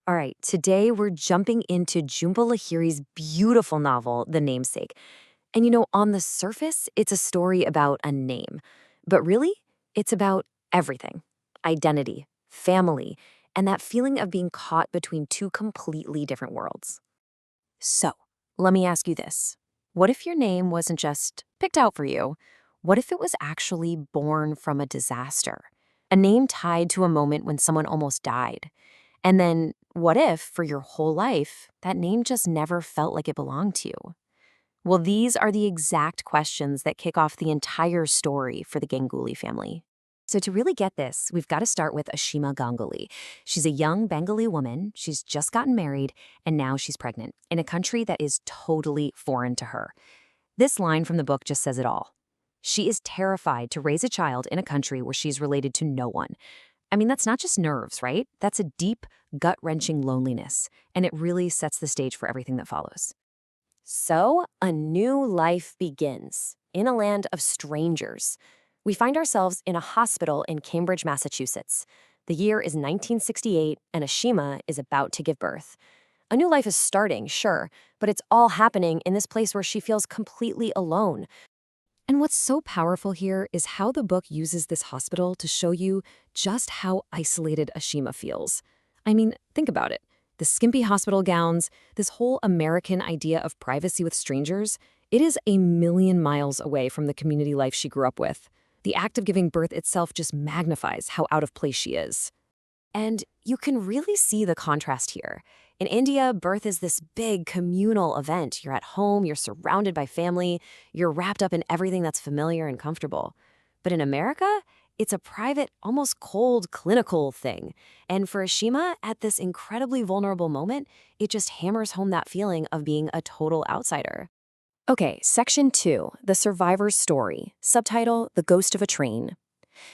All right, today we're jumping into Jhumpa Lahiri's beautiful novel, The Namesake. And on the surface, it's a story about a name. But really, it's about everything: identity, family, and that feeling of being caught between two completely different worlds. So, let me ask you this. What if your name wasn't just picked out for you? What if it was actually born from a disaster? A name tied to a moment when someone almost died? And then, what if, for your whole life, that name just never felt like it belonged to you? Well, these are the exact questions that kick off the entire story for the Ganguly family. So, to really get this, we've got to start with Ashima Ganguly. She's a young Bengali woman, she's just gotten married, and now she's pregnant in a country that is totally foreign to her. This line from the book just says it all. She is terrified to raise a child in a country where she's related to no one. I mean, that's not just nerves, right? That's a deep, gut-wrenching loneliness, and it really sets the stage for everything that follows. So, a new life begins in a land of strangers. We find ourselves in a hospital in Cambridge, Massachusetts. The year is 1968, and Ashima is about to give birth. A new life is starting, sure, but it's all happening in this place where she feels completely alone. And what's so powerful here is how the book uses this hospital to show you just how isolated Ashima feels. I mean, think about it. The skimpy hospital gowns, this whole American idea of privacy with strangers, it is a million miles away from the community life she grew up with. The act of giving birth itself just magnifies how out of place she is. And you can really see the contrast here. In India, birth is this big communal event. You're at home, you're surrounded by family, you're wrapped up in everything that's familiar and comfortable. But in America, it's a private, almost cold, clinical thing. And for Ashima, at this incredibly vulnerable moment, it just hammers home that feeling of being a total outsider. Okay, section 2, The Survivor's Story, subtitle, The Ghost of a Train.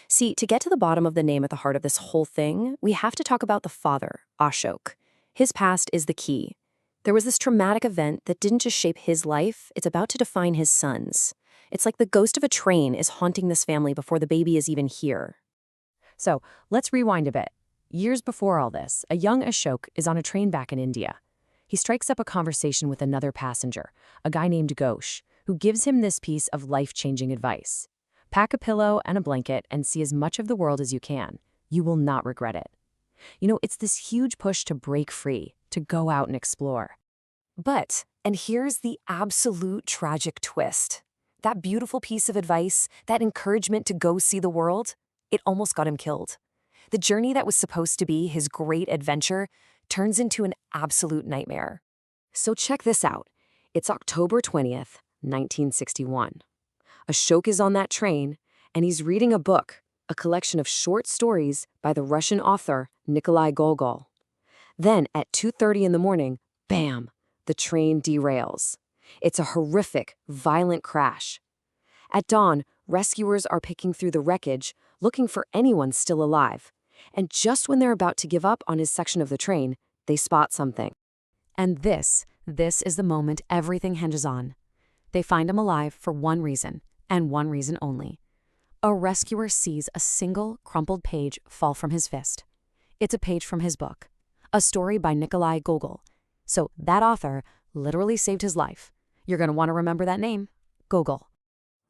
See, to get to the bottom of the name at the heart of this whole thing, we have to talk about the father, Ashok. His past is the key. There was this traumatic event that didn't just shape his life, it's about to define his son's. It's like the ghost of a train is haunting this family before the baby is even here. So, let's rewind a bit. Years before all this, a young Ashok is on a train back in India. He strikes up a conversation with another passenger, a guy named Ghosh, who gives him this piece of life-changing advice. Pack a pillow and a blanket and see as much of the world as you can. You will not regret it. It's this huge push to break free, to go out and explore. But, and here's the absolute tragic twist. That beautiful piece of advice, that encouragement to go see the world, it almost got him killed. The journey that was supposed to be his great adventure turns into an absolute nightmare. So check this out. It's October 20th, 1961. Ashok is on that train, and he's reading a book, a collection of short stories by the Russian author Nikolai Gogol. Then, at 2:30 in the morning, bam, the train derails. It's a horrific, violent crash. At dawn, rescuers are picking through the wreckage, looking for anyone still alive. And just when they're about to give up on his section of the train, they spot something. And this is the moment everything hinges on. They find him alive for one reason, and one reason only. A rescuer sees a single crumpled page fall from his fist. It's a page from his book, a story by Nikolai Gogol. So that author literally saved his life. You're going to want to remember that name, Gogol.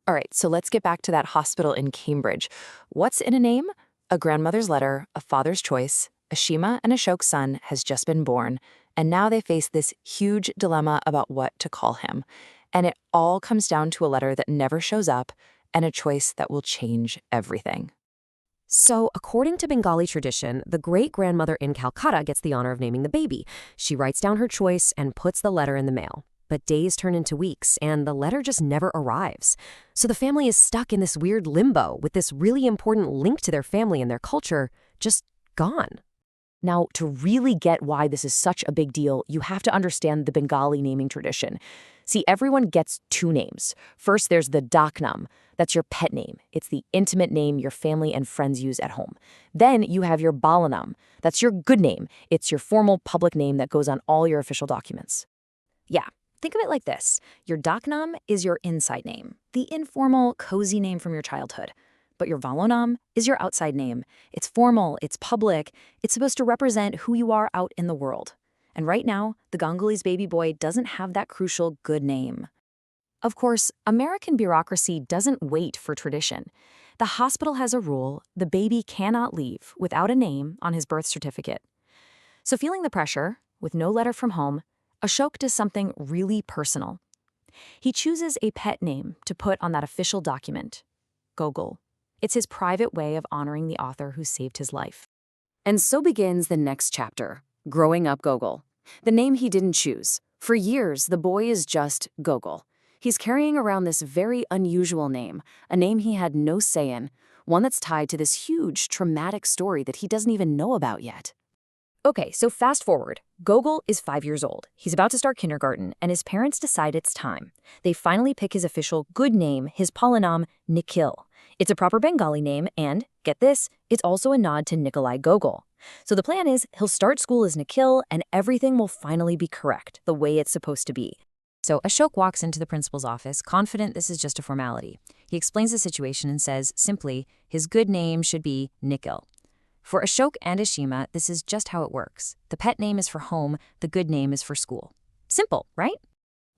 All right, so let's get back to that hospital in Cambridge. What's in a name? A grandmother's letter, a father's choice. Ashima and Ashok's son has just been born, and now they face this huge dilemma about what to call him. And it all comes down to a letter that never shows up and a choice that will change everything. So, according to Bengali tradition, the great-grandmother in Calcutta gets the honor of naming the baby. She writes down her choice and puts the letter in the mail. But days turn into weeks, and the letter just never arrives. So the family is stuck in this weird limbo with this really important link to their family and their culture just gone. Now, to really get why this is such a big deal, you have to understand the Bengali naming tradition. See, everyone gets two names. First, there's the Daknam. That's your pet name. It's the intimate name your family and friends use at home. Then you have your Balanam. That's your good name. It's your formal public name that goes on all your official documents. Yeah, think of it like this. Your Daknam is your inside name, the informal, cozy name from your childhood. But your Valonom is your outside name. It's formal, it's public, it's supposed to represent who you are out in the world. And right now, the Ganguly's baby boy doesn't have that crucial good name. Of course, American bureaucracy doesn't wait for tradition. The hospital has a rule: the baby cannot leave without a name on his birth certificate. So feeling the pressure, with no letter from home, Ashok does something really personal. He chooses a pet name to put on that official document: Gogol. It's his private way of honoring the author who saved his life. And so begins the next chapter, growing up Gogol. The name he didn't choose. For years, the boy is just Gogol. He's carrying around this very unusual name, a name he had no say in, one that's tied to this huge, traumatic story that he doesn't even know about yet. Okay, so fast forward. Gogol is 5 years old. He's about to start kindergarten, and his parents decide it's time. They finally pick his official good name, his Palanam, Nikhil. It's a proper Bengali name, and, get this, it's also a nod to Nikolai Gogol. So the plan is he'll start school as Nikhil, and everything will finally be correct, the way it's supposed to be. So Ashok walks into the principal's office, confident this is just a formality. He explains the situation and says, simply, his good name should be Nikhil. For Ashok and Ashima, this is just how it works. The pet name is for home, the good name is for school. Simple, right?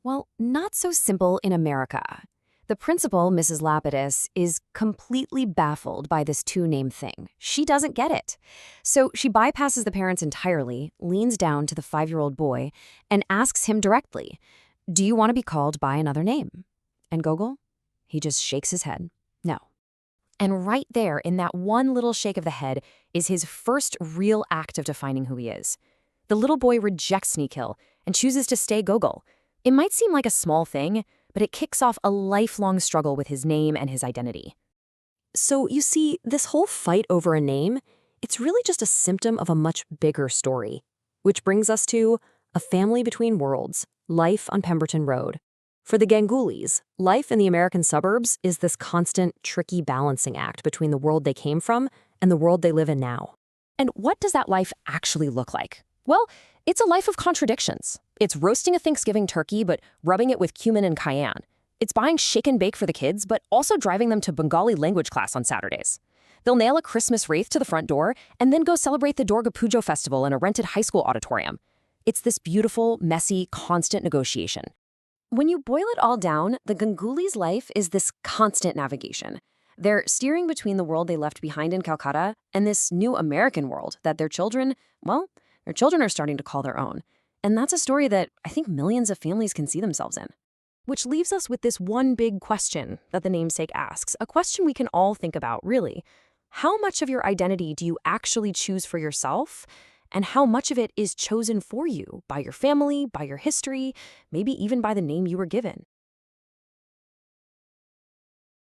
Well, not so simple in America. The principal, Mrs. Lapidus, is completely baffled by this two-name thing. She doesn't get it. So she bypasses the parents entirely, leans down to the 5-year-old boy, and asks him directly, "Do you want to be called by another name?" And Gogol? He just shakes his head. No. And right there, in that one little shake of the head, is his first real act of defining who he is. The little boy rejects Nikhil and chooses to stay Gogol. It might seem like a small thing, but it kicks off a lifelong struggle with his name and his identity. So you see, this whole fight over a name, it's really just a symptom of a much bigger story. Which brings us to A Family Between Worlds, Life on Pemberton Road. For the Gangulys, life in the American suburbs is this constant, tricky balancing act between the world they came from and the world they live in now. And what does that life actually look like? Well, it's a life of contradictions. It's roasting a Thanksgiving turkey, but rubbing it with cumin and cayenne. It's buying shake and bake for the kids, but also driving them to Bengali language class on Saturdays. They'll nail a Christmas wreath to the front door and then go celebrate the Durga Puja festival in a rented high school auditorium. It's this beautiful, messy, constant negotiation. When you boil it all down, the Ganguly's life is this constant navigation. They're steering between the world they left behind in Calcutta and this new American world that their children are starting to call their own. And that's a story that I think millions of families can see themselves in. Which leaves us with this one big question that the namesake asks, a question we can all think about, really. How much of your identity do you actually choose for yourself? And how much of it is chosen for you by your family, by your history, maybe even by the name you were given?